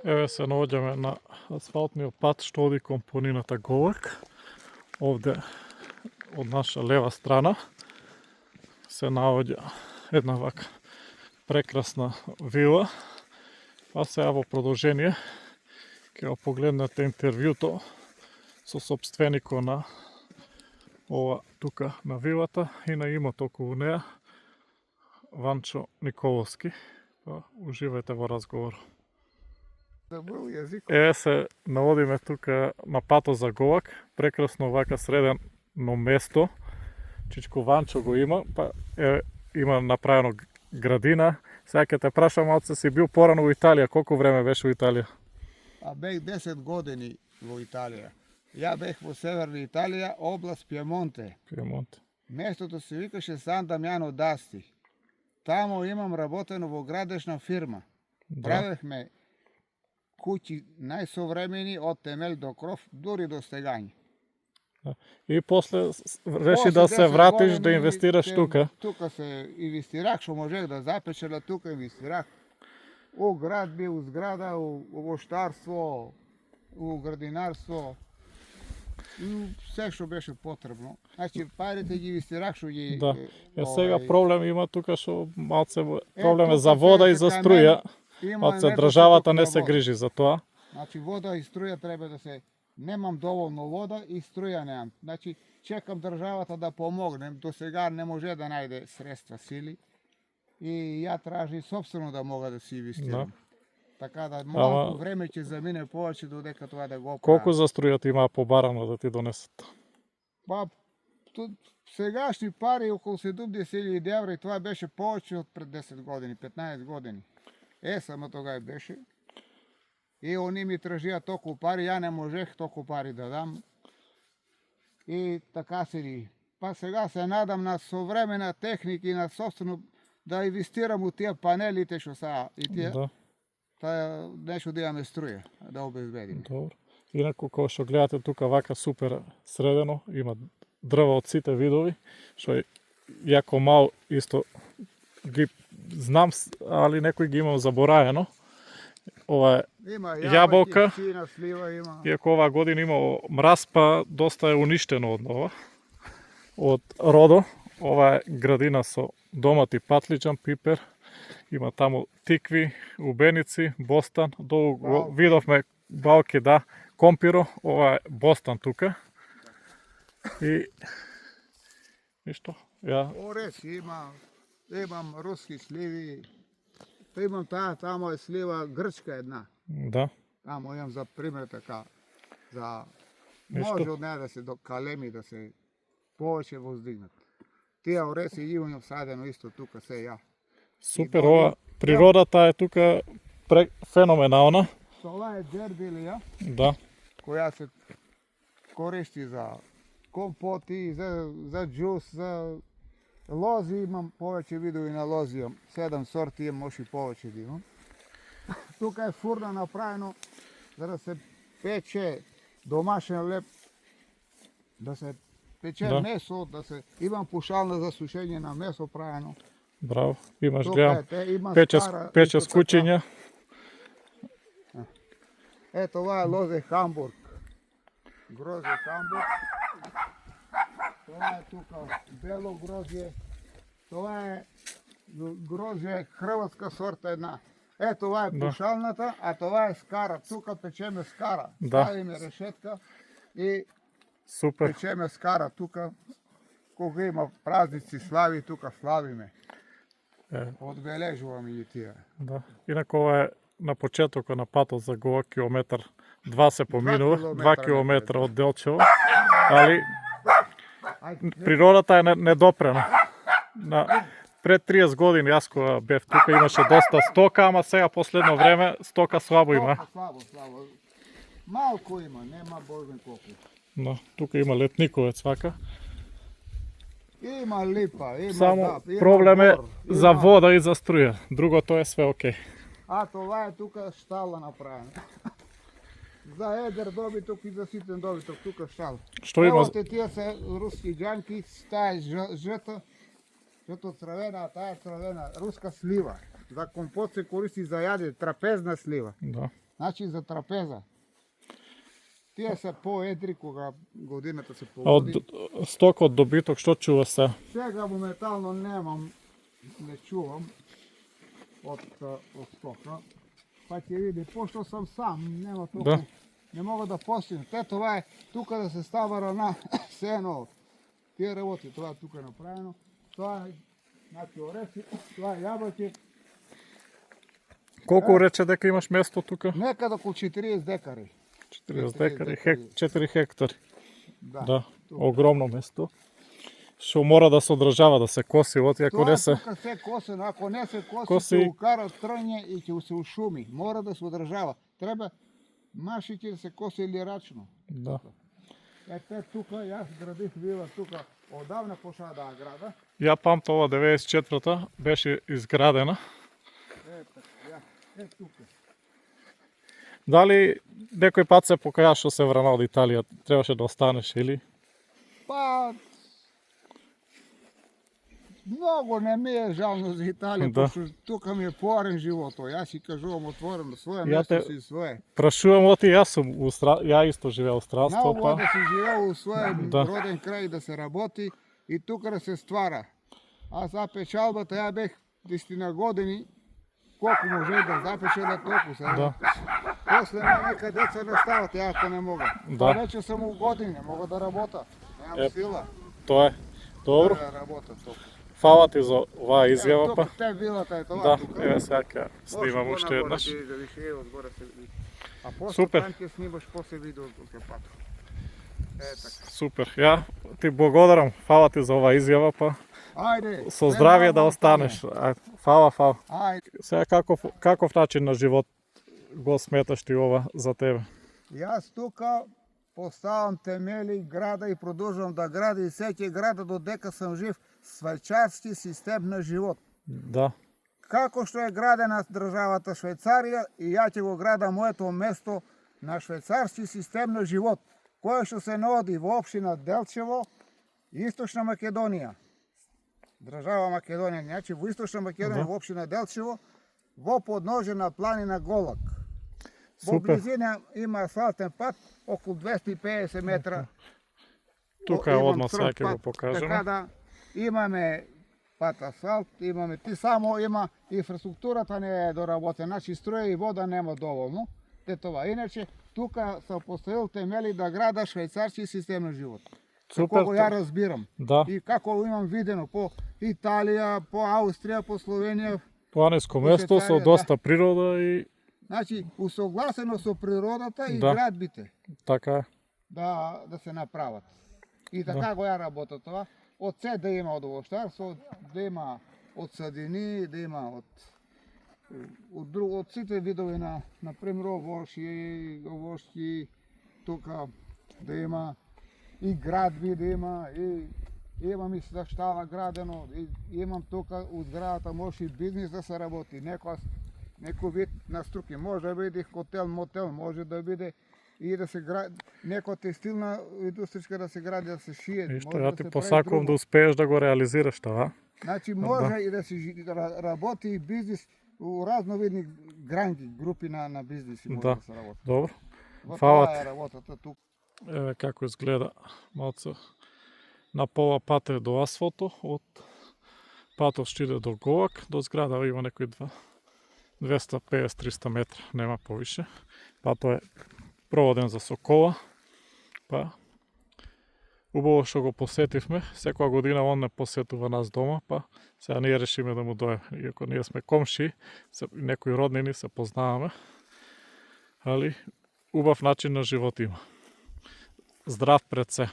Еве се наоѓаме на асфалтниот пат што оди кон планината Голак. Овде од наша лева страна се наоѓа една вака прекрасна вила. А сега во продолжение ќе го погледнете интервјуто со сопственикот на ова тука на вилата и на имот околу неа, Ванчо Николовски. Уживајте во разговор. Еве се наводиме тука на патот за Голак, прекрасно вака средено место. Чичко Ванчо го има, па има направено градина. Сега ќе те прашам, малце си бил порано во Италија, колку време беше во Италија? Бех 10 години во Италија. Ја бех во северна Италија, област Пиемонте. Местото се викаше Сан Дамјано d'Asti. Тамо имам работено во градешна фирма. Правевме куќи најсовремени од темел до кров, дури до стегање. И после реши да се вратиш да инвестираш тука. Тука се инвестирах, што можех да запечела, тука инвестирах. У градби, у зграда, у воштарство, у градинарство. Се што беше потребно. Значи парите ги инвестирах што ги. Да. Сега проблем има тука што малце проблем е за вода и за струја. Малце државата не се грижи за тоа. Значи вода и струја треба да се. Немам доволно вода и струја немам. Значи чекам државата да помогнем. До сега не може да најде средства, сили. И ја тражи собствено да мога да си инвестирам. Така да малку време ќе замине повеќе додека тоа да го правам. Колку за струјата има побарано да ти донесат? Па сегашни пари околу 70.000 евра и тоа беше повеќе од пред 10 години, 15 години. Само тогава беше. И они ми тражија толку пари, ја не можех толку пари да дам. И така се ди. Па сега се надам на современа техника и на собствено да инвестирам у тие панелите што са и тие. Да. Таа нешто да имаме струја, да обезбедиме. Добро. Инаку кога што гледате тука вака супер средено, има дрва од сите видови, што е јако мал исто ги знам, али некои ги имам забораено. Ова е јаболка, иако оваа година имало мраз, па доста е уништено од нова. Од родо, ова е градина со домати патлиџан, пипер, има таму тикви, убеници, бостан, долу видовме балки, да, компиро, ова е бостан тука. И ништо, ја. Орес имам руски сливи, имам тамо е слива грчка една. Да. Тамо имам за пример така, за може од неја да се до калеми, да се повеќе воздигнат. Тие ореси имам садено исто тука се ја. Супер, ова природата е тука феноменална. Ова е џербилија, да, која се користи за компоти, за џус, за лози, имам повеќе видови на лози, 7 сорти имам, може и повеќе да имам. Тука е фурна направено за да се пече домашен леп, да се пече месо, да се имам пушална за сушење на месо правено. Браво, имаш гледам пече скучиња. Ето ова е лозе Хамбург. Грозе Хамбург. Това е тука бело грозје. Това е грозје хрватска сорта една. Ето това е пушалната, а това е скара. Тука печеме скара. Ставиме решетка и печеме скара тука. Кога има празници, слави, тука славиме. Одбележуваме и тие. Да. Инако ова е на почетокот на патот за Голак, километар 2 се поминува, 2 километра од Делчево, али природата е недопрена. Пред 30 години јас кога бев тука имаше доста стока, ама сега последно време стока слабо има. Слабо. Малку има, нема божен колку. Но тука има летниковец вака. Има липа, има само проблем е за вода и за струја. Другото е све окей. А това е тука штала направена. За едер добиток и за ситен добиток тука штала. Што има? Ево тие се руски џанки, таа е жето црвена, а таа е црвена, руска слива. За компот се користи за јаде, трапезна слива. Да. Значи за трапеза. Тие се поедри кога годината се А од поводи. стокот добиток што чува се? Сега моментално немам, не чувам од стока. Па ќе види, пошто сам сам, нема толку. Да. Не мога да постигнам. Те това е тука да се става рана, сено. Тие работи, това е тука направено. Тоа е, значи орехи, тоа е јаболки. Колку рече дека имаш место тука? Некаде околу 40 декари. 40 декари, 4 хектари. Да, тука. огромно место. Што мора да се одржава, да се коси, вот ако Тоа не се... тука се косено, ако не се коси, Коси- ќе укара трње и ќе се ушуми. Мора да се одржава. Треба машите да се коси или рачно. Да. Ете тука, јас градих вила тука, одавна пошла да ја града. Ја памта ова 94-та беше изградена. Ете, ја, тука. Дали некој пат се покаја што се врана од Италија, требаше да останеш или? Па, многу не ми е жално за Италија, Да. пошто тука ми е поарен животот. Јас си кажувам отворено, своје Ја место те- си свое. Прашувам оти, јас сум ја исто живеел у странство, Наобу па да се живее у свој Да. роден крај, да се работи и тука да се ствара. А за печалбата ја бех 10 години, колку може да запечела толку се. Да. После нека деца не стават, ја ако не мога. Да. Па вече сум у години, не мога да работа. Немам сила тоа е. Добро, да работа толку. фала ти за оваа изјава, па. Тука те вилата е тоа Да, тука. еве сега ќе снимам Може уште понагоре еднаш. ти да видиш, еве одгоре се види. А после Супер. там ќе снимаш после видео од пат. Така. Супер. Ја ти благодарам, фала ти за оваа изјава, па. Ајде. Со здравје да останеш. Ајде, фала. Ајде. Сега каков начин на живот го сметаш ти ова за тебе? Јас тука поставам темели, града и продолжувам да гради и сеќе града додека сум жив швајцарски систем на живот. Да, Како што е градена државата Швајцарија и ја ќе го града моето место на швајцарски систем на живот, кој што се наоди во општина Делчево, Источна Македонија. Држава Македонија, значи во Источна Македонија, Да. во општина Делчево, во подножje на планина Голак. Во супер. близина има асфалтен пат околу 250 метра. Тука е Имам одма сега срок ќе го пат, покажеме. Така да имаме пат асфалт, имаме ти само има инфраструктурата не е доработена, значи струја и вода нема доволно. Те това. Иначе тука се поставил темели да града швајцарски систем на живот. Супер. Како ја разбирам. Да, И како имам видено по Италија, по Аустрија, по Словенија. планинско место со Швајцарија, доста природа и Значи, усогласено со природата и Да. градбите така е. да се направат. И така го ја работа тоа. Од се да има од овоштарство, да има од садини, да има од сите видови на пример овошји, тука да има и градби да има, и имам и штала градено, и имам тука од градата може и бизнис да се работи, некој вид на струки, може да биде хотел, мотел, може да биде и да се гради, некоја текстилна индустријска да се гради, да се шие. И што може ја да ти се прави посакувам да друго. успееш да го реализираш тоа. Значи може и да се работи и бизнис у разновидни гранги, групи на бизниси може Да. да се работи. Добро. Во Фала тоа ти. е работата тука. Еве како изгледа малце на пола пат е до асфалто, од патот што иде до Голак, до зграда има некои 250-300 метра, нема повише. Патот е проводен за Сокола, па убаво што го посетивме, секоја година он не посетува нас дома, па сега ние решиме да му дојдеме. Иако ние сме комши, некои роднини се познаваме, али убав начин на живот има. Здрав пред се.